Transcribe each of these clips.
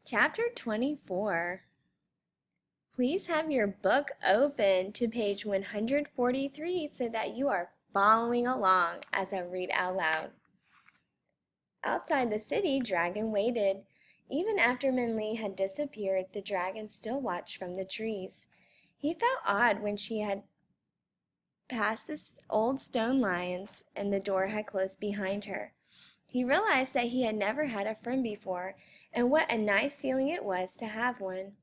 Chapter 24. Please have your book open to page 143 so that you are following along as I read out loud. Outside the city, Dragon waited. Even after Minli had disappeared, the dragon still watched from the trees. He felt odd when she had passed the old stone lions and the door had closed behind her. He realized that he had never had a friend before, and what a nice feeling it was to have one.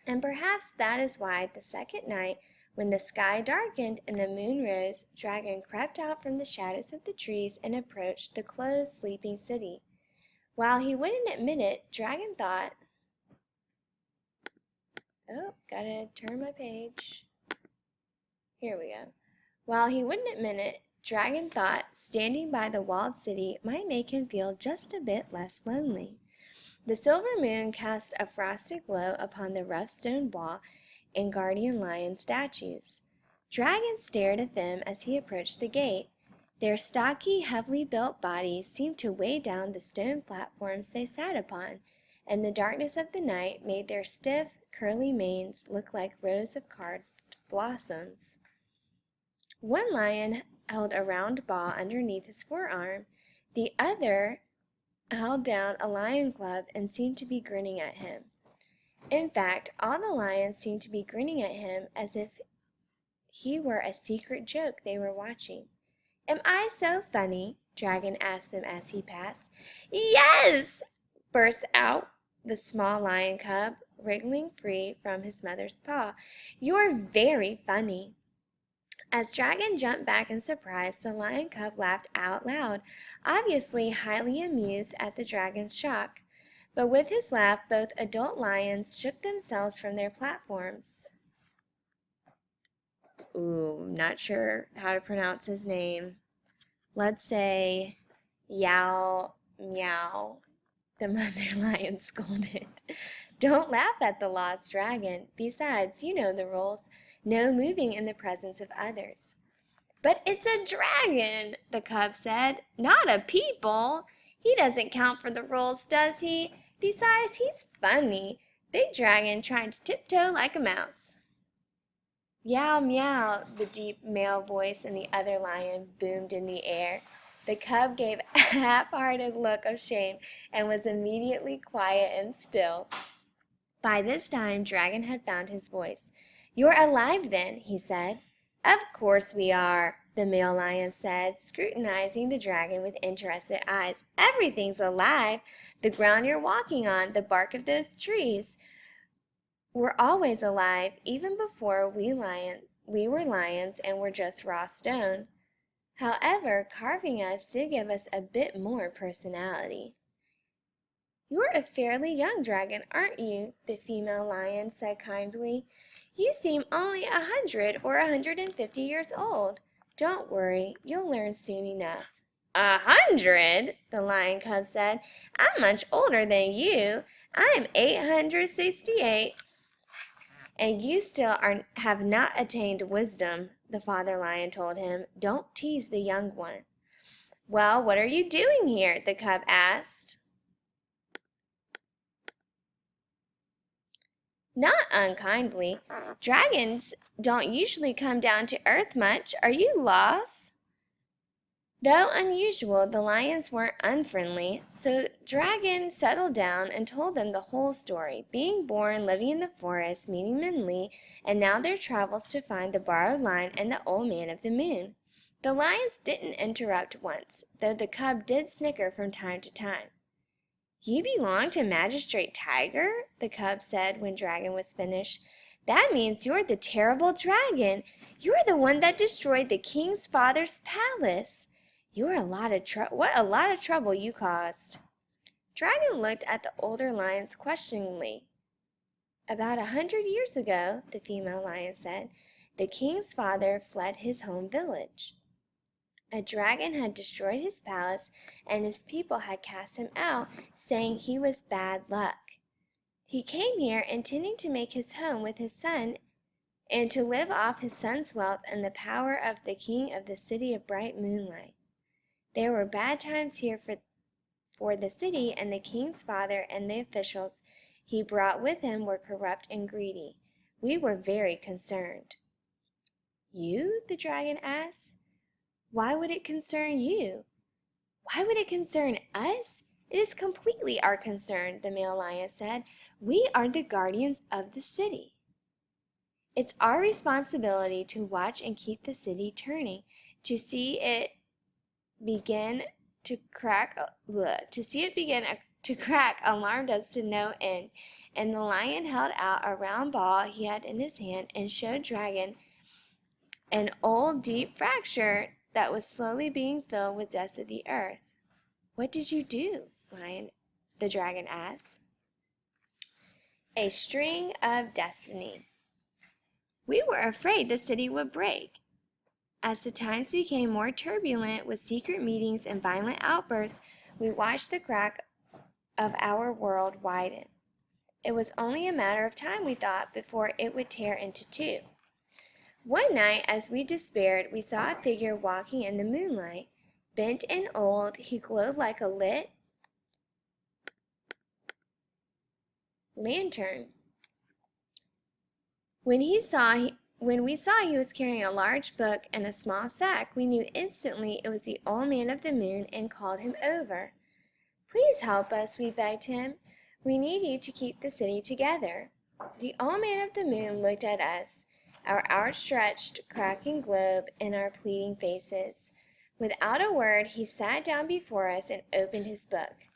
And perhaps that is why the second night, when the sky darkened and the moon rose, Dragon crept out from the shadows of the trees and approached the closed, sleeping city. While he wouldn't admit it, Dragon thought, oh, gotta turn my page. Here we go. While he wouldn't admit it, Dragon thought standing by the walled city might make him feel just a bit less lonely. The silver moon cast a frosted glow upon the rough stone wall and guardian lion statues. Dragon stared at them as he approached the gate. Their stocky, heavily built bodies seemed to weigh down the stone platforms they sat upon, and the darkness of the night made their stiff, curly manes look like rows of carved blossoms. One lion held a round ball underneath his forearm. The other held down a lion club and seemed to be grinning at him. In fact, all the lions seemed to be grinning at him as if he were a secret joke they were watching. "Am I so funny?" Dragon asked them as he passed. "Yes!" burst out the small lion cub, wriggling free from his mother's paw. "You're very funny." As Dragon jumped back in surprise, the lion cub laughed out loud, obviously highly amused at the dragon's shock. But with his laugh, both adult lions shook themselves from their platforms. Ooh, not sure how to pronounce his name. Let's say Yao Meow. The mother lion scolded. "Don't laugh at the lost dragon. Besides, you know the rules. No moving in the presence of others." "But it's a dragon," the cub said, "not a people. He doesn't count for the rules, does he? Besides, he's funny. Big Dragon trying to tiptoe like a mouse." "Meow, meow," the deep male voice in the other lion boomed in the air. The cub gave a half-hearted look of shame and was immediately quiet and still. By this time, Dragon had found his voice. "You're alive, then," he said. "Of course we are," the male lion said, scrutinizing the dragon with interested eyes. "Everything's alive. The ground you're walking on, the bark of those trees. We're always alive, even before we were lions and were just raw stone. However, carving us did give us a bit more personality." "You're a fairly young dragon, aren't you?" the female lion said kindly. "You seem only 100 or 150 years old. Don't worry, you'll learn soon enough." "100?" the lion cub said. "I'm much older than you. I'm 868. "And you still have not attained wisdom," the father lion told him. "Don't tease the young one." "Well, what are you doing here?" the cub asked. Not unkindly. "Dragons don't usually come down to earth much. Are you lost?" Though unusual, the lions weren't unfriendly, so Dragon settled down and told them the whole story, being born, living in the forest, meeting Minli, and now their travels to find the borrowed lion and the old man of the moon. The lions didn't interrupt once, though the cub did snicker from time to time. "You belong to Magistrate Tiger?" the cub said when Dragon was finished. "That means you're the terrible dragon. You're the one that destroyed the king's father's palace. What a lot of trouble you caused." Dragon looked at the older lions questioningly. "About 100 years ago," the female lion said, "the king's father fled his home village. A dragon had destroyed his palace, and his people had cast him out, saying he was bad luck. He came here intending to make his home with his son and to live off his son's wealth and the power of the king of the city of bright moonlight. There were bad times here for the city, and the king's father and the officials he brought with him were corrupt and greedy. We were very concerned." "You?" the dragon asked. "Why would it concern you?" "Why would it concern us? It is completely our concern," the male lion said. "We are the guardians of the city. It's our responsibility to watch and keep the city turning, to see it begin to crack, alarmed us to no end." And the lion held out a round ball he had in his hand and showed Dragon an old deep fracture that was slowly being filled with dust of the earth. "What did you do, Lion?" the dragon asked. "A string of destiny. We were afraid the city would break. As the times became more turbulent with secret meetings and violent outbursts, we watched the crack of our world widen. It was only a matter of time, we thought, before it would tear into two. One night, as we despaired, we saw a figure walking in the moonlight. Bent and old, he glowed like a lit lantern. When we saw he was carrying a large book and a small sack, we knew instantly it was the Old Man of the Moon and called him over. "Please help us," we begged him. "We need you to keep the city together." The Old Man of the Moon looked at us, our outstretched, cracking globe, and our pleading faces. Without a word, he sat down before us and opened his book,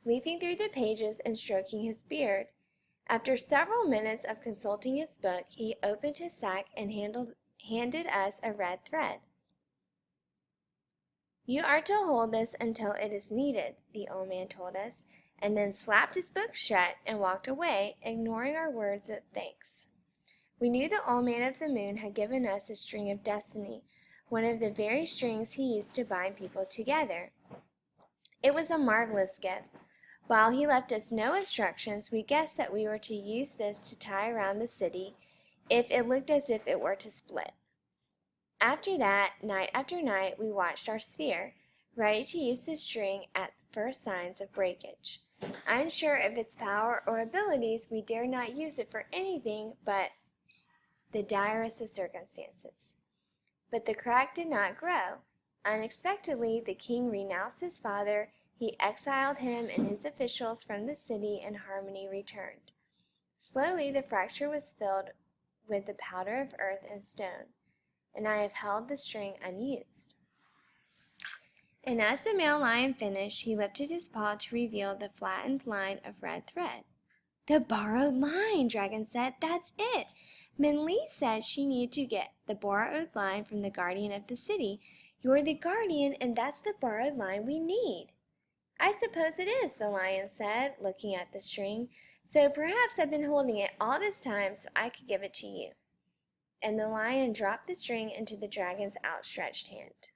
leafing through the pages and stroking his beard. After several minutes of consulting his book, he opened his sack and handed us a red thread. "You are to hold this until it is needed," the old man told us, and then slapped his book shut and walked away, ignoring our words of thanks. We knew the Old Man of the Moon had given us a string of destiny, one of the very strings he used to bind people together. It was a marvelous gift. While he left us no instructions, we guessed that we were to use this to tie around the city if it looked as if it were to split. After that, night after night, we watched our sphere, ready to use the string at first signs of breakage. Unsure of its power or abilities, we dared not use it for anything but the direst of circumstances. But the crack did not grow. Unexpectedly, the king renounced his father. He exiled him and his officials from the city, and harmony returned. Slowly, the fracture was filled with the powder of earth and stone, and I have held the string unused." And as the male lion finished, he lifted his paw to reveal the flattened line of red thread. "The borrowed line," Dragon said. "That's it. Min Lee said she needed to get the borrowed line from the guardian of the city. You're the guardian, and that's the borrowed line we need." "I suppose it is," the lion said, looking at the string. "So perhaps I've been holding it all this time so I could give it to you." And the lion dropped the string into the dragon's outstretched hand.